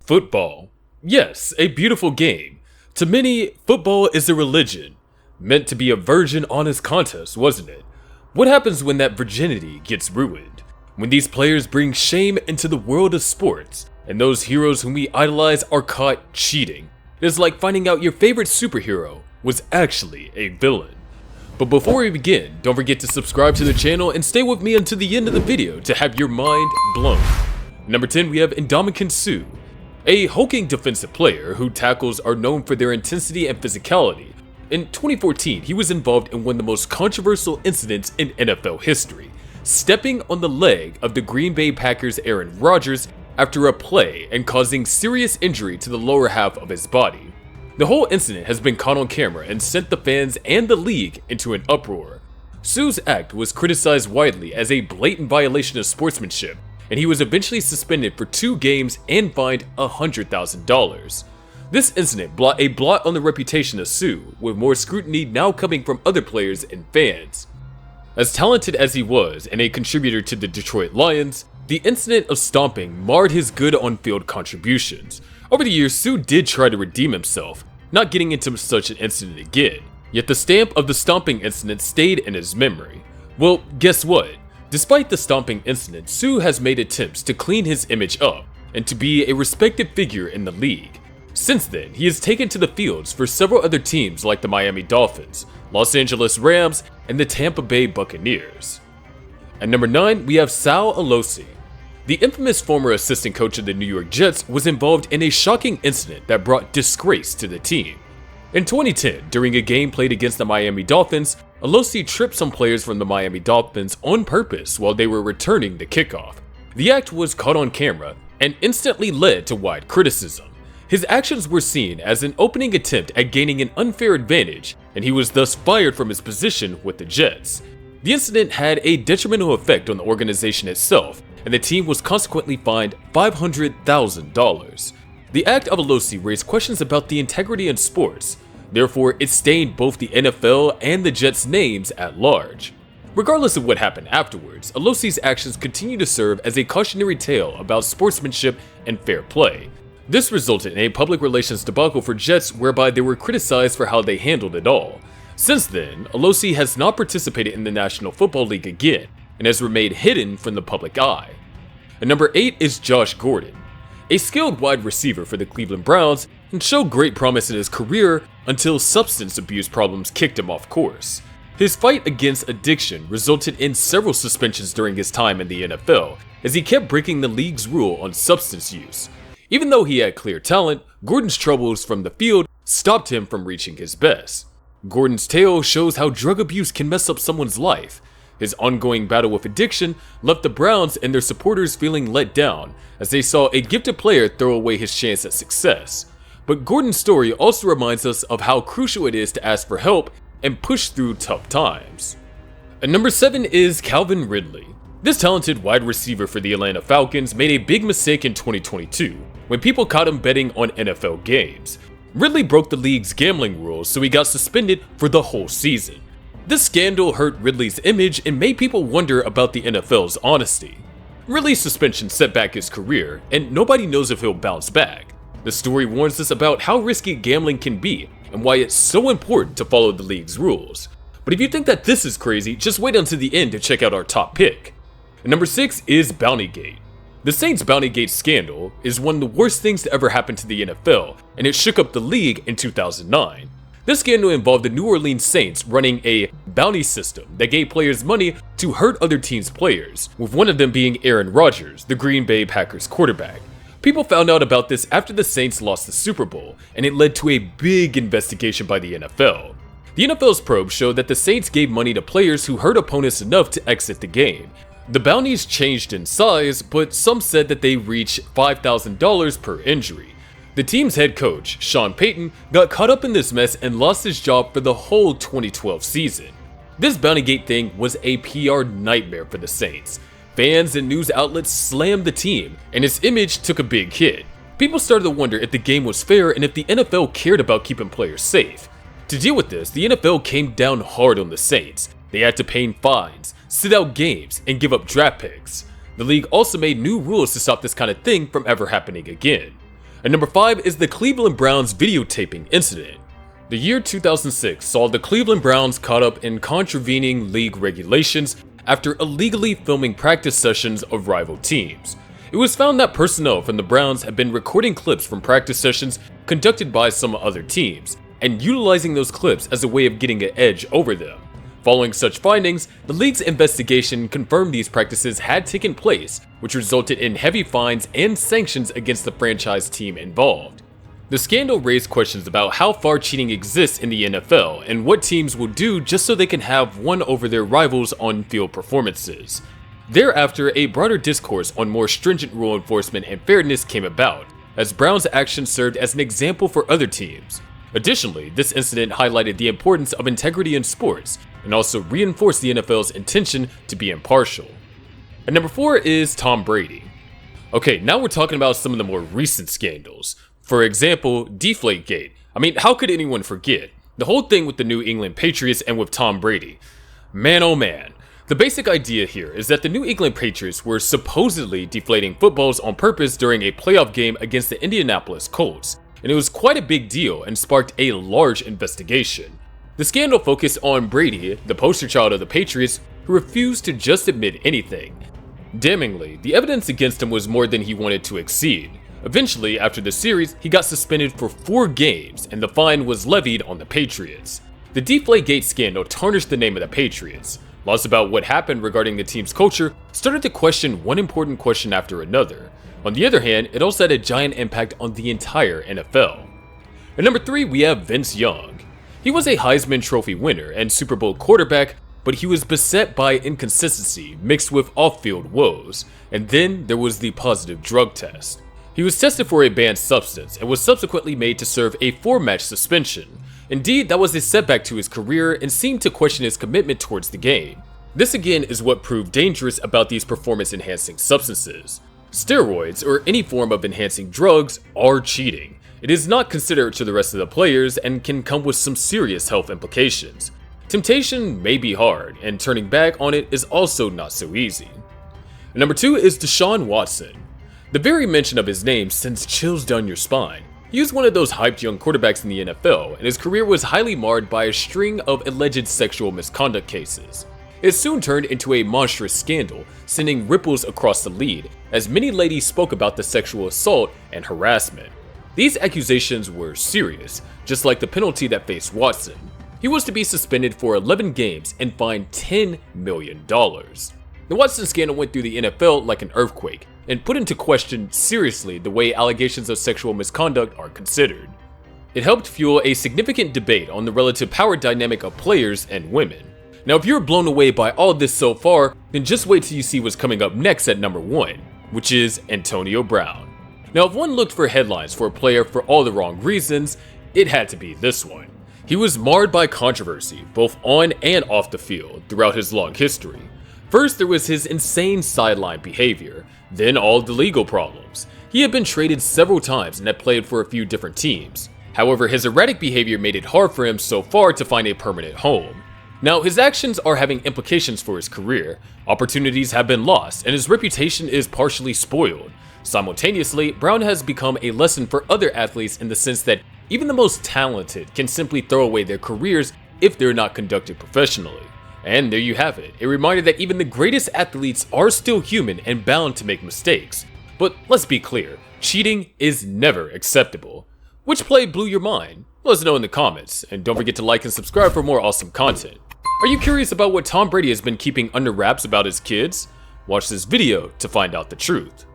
Football. Yes, a beautiful game. To many, football is a religion. Meant to be a virgin honest contest, wasn't it? What happens when that virginity gets ruined? When these players bring shame into the world of sports, and those heroes whom we idolize are caught cheating. It's like finding out your favorite superhero was actually a villain. But before we begin, don't forget to subscribe to the channel and stay with me until the end of the video to have your mind blown. Number 10, we have Ndamukong Suh, a hulking defensive player whose tackles are known for their intensity and physicality. In 2014, he was involved in one of the most controversial incidents in NFL history, stepping on the leg of the Green Bay Packers' Aaron Rodgers after a play and causing serious injury to the lower half of his body. The whole incident has been caught on camera and sent the fans and the league into an uproar. Suh's act was criticized widely as a blatant violation of sportsmanship, and he was eventually suspended for 2 games and fined $100,000. This incident brought a blot on the reputation of Suh, with more scrutiny now coming from other players and fans. As talented as he was and a contributor to the Detroit Lions, the incident of stomping marred his good on-field contributions. Over the years, Suh did try to redeem himself, not getting into such an incident again, yet the stamp of the stomping incident stayed in his memory. Well, guess what? Despite the stomping incident, Suh has made attempts to clean his image up and to be a respected figure in the league. Since then, he has taken to the fields for several other teams like the Miami Dolphins, Los Angeles Rams, and the Tampa Bay Buccaneers. At number 9, we have Sal Alosi. The infamous former assistant coach of the New York Jets was involved in a shocking incident that brought disgrace to the team. In 2010, during a game played against the Miami Dolphins, Alosi tripped some players from the Miami Dolphins on purpose while they were returning the kickoff. The act was caught on camera and instantly led to wide criticism. His actions were seen as an opening attempt at gaining an unfair advantage, and he was thus fired from his position with the Jets. The incident had a detrimental effect on the organization itself, and the team was consequently fined $500,000. The act of Alosi raised questions about the integrity in sports. Therefore, it stained both the NFL and the Jets' names at large. Regardless of what happened afterwards, Alosi's actions continue to serve as a cautionary tale about sportsmanship and fair play. This resulted in a public relations debacle for Jets whereby they were criticized for how they handled it all. Since then, Alosi has not participated in the National Football League again and has remained hidden from the public eye. And number 8 is Josh Gordon, a skilled wide receiver for the Cleveland Browns and showed great promise in his career until substance abuse problems kicked him off course. His fight against addiction resulted in several suspensions during his time in the NFL, as he kept breaking the league's rule on substance use. Even though he had clear talent, Gordon's troubles from the field stopped him from reaching his best. Gordon's tale shows how drug abuse can mess up someone's life. His ongoing battle with addiction left the Browns and their supporters feeling let down as they saw a gifted player throw away his chance at success. But Gordon's story also reminds us of how crucial it is to ask for help and push through tough times. And number 7 is Calvin Ridley. This talented wide receiver for the Atlanta Falcons made a big mistake in 2022 when people caught him betting on NFL games. Ridley broke the league's gambling rules, so he got suspended for the whole season. This scandal hurt Ridley's image and made people wonder about the NFL's honesty. Ridley's suspension set back his career, and nobody knows if he'll bounce back. The story warns us about how risky gambling can be and why it's so important to follow the league's rules. But if you think that this is crazy, just wait until the end to check out our top pick. And number 6 is Bountygate. The Saints Bountygate scandal is one of the worst things to ever happen to the NFL, and it shook up the league in 2009. This scandal involved the New Orleans Saints running a bounty system that gave players money to hurt other teams' players, with one of them being Aaron Rodgers, the Green Bay Packers quarterback. People found out about this after the Saints lost the Super Bowl, and it led to a big investigation by the NFL. The NFL's probe showed that the Saints gave money to players who hurt opponents enough to exit the game. The bounties changed in size, but some said that they reached $5,000 per injury. The team's head coach, Sean Payton, got caught up in this mess and lost his job for the whole 2012 season. This Bountygate thing was a PR nightmare for the Saints. Fans and news outlets slammed the team, and its image took a big hit. People started to wonder if the game was fair and if the NFL cared about keeping players safe. To deal with this, the NFL came down hard on the Saints. They had to pay fines, sit out games, and give up draft picks. The league also made new rules to stop this kind of thing from ever happening again. And number 5 is the Cleveland Browns videotaping incident. The year 2006 saw the Cleveland Browns caught up in contravening league regulations after illegally filming practice sessions of rival teams. It was found that personnel from the Browns had been recording clips from practice sessions conducted by some other teams, and utilizing those clips as a way of getting an edge over them. Following such findings, the league's investigation confirmed these practices had taken place, which resulted in heavy fines and sanctions against the franchise team involved. The scandal raised questions about how far cheating exists in the NFL and what teams will do just so they can have one over their rivals on field performances. Thereafter, a broader discourse on more stringent rule enforcement and fairness came about, as Brown's actions served as an example for other teams. Additionally, this incident highlighted the importance of integrity in sports and also reinforced the NFL's intention to be impartial. And number 4 is Tom Brady. Okay, now we're talking about some of the more recent scandals. For example, Deflategate. I mean, how could anyone forget? The whole thing with the New England Patriots and with Tom Brady. Man oh man. The basic idea here is that the New England Patriots were supposedly deflating footballs on purpose during a playoff game against the Indianapolis Colts, and it was quite a big deal and sparked a large investigation. The scandal focused on Brady, the poster child of the Patriots, who refused to just admit anything. Damningly, the evidence against him was more than he wanted to exceed. Eventually, after the series, he got suspended for 4 games, and the fine was levied on the Patriots. The Deflategate scandal tarnished the name of the Patriots. Laws about what happened regarding the team's culture started to question one important question after another. On the other hand, it also had a giant impact on the entire NFL. At number 3, we have Vince Young. He was a Heisman Trophy winner and Super Bowl quarterback, but he was beset by inconsistency mixed with off-field woes, and then there was the positive drug test. He was tested for a banned substance and was subsequently made to serve a 4-match suspension. Indeed, that was a setback to his career and seemed to question his commitment towards the game. This again is what proved dangerous about these performance-enhancing substances. Steroids, or any form of enhancing drugs, are cheating. It is not considered to the rest of the players and can come with some serious health implications. Temptation may be hard, and turning back on it is also not so easy. Number 2 is Deshaun Watson. The very mention of his name sends chills down your spine. He was one of those hyped young quarterbacks in the NFL, and his career was highly marred by a string of alleged sexual misconduct cases. It soon turned into a monstrous scandal, sending ripples across the league, as many ladies spoke about the sexual assault and harassment. These accusations were serious, just like the penalty that faced Watson. He was to be suspended for 11 games and fined $10 million. The Watson scandal went through the NFL like an earthquake, and put into question seriously the way allegations of sexual misconduct are considered. It helped fuel a significant debate on the relative power dynamic of players and women. Now, if you're blown away by all this so far, then just wait till you see what's coming up next at number 1, which is Antonio Brown. Now, if one looked for headlines for a player for all the wrong reasons, it had to be this one. He was marred by controversy, both on and off the field, throughout his long history. First, there was his insane sideline behavior, then all the legal problems. He had been traded several times and had played for a few different teams. However, his erratic behavior made it hard for him so far to find a permanent home. Now, his actions are having implications for his career. Opportunities have been lost, and his reputation is partially spoiled. Simultaneously, Brown has become a lesson for other athletes in the sense that even the most talented can simply throw away their careers if they're not conducted professionally. And there you have it, a reminder that even the greatest athletes are still human and bound to make mistakes. But let's be clear, cheating is never acceptable. Which play blew your mind? Let us know in the comments, and don't forget to like and subscribe for more awesome content. Are you curious about what Tom Brady has been keeping under wraps about his kids? Watch this video to find out the truth.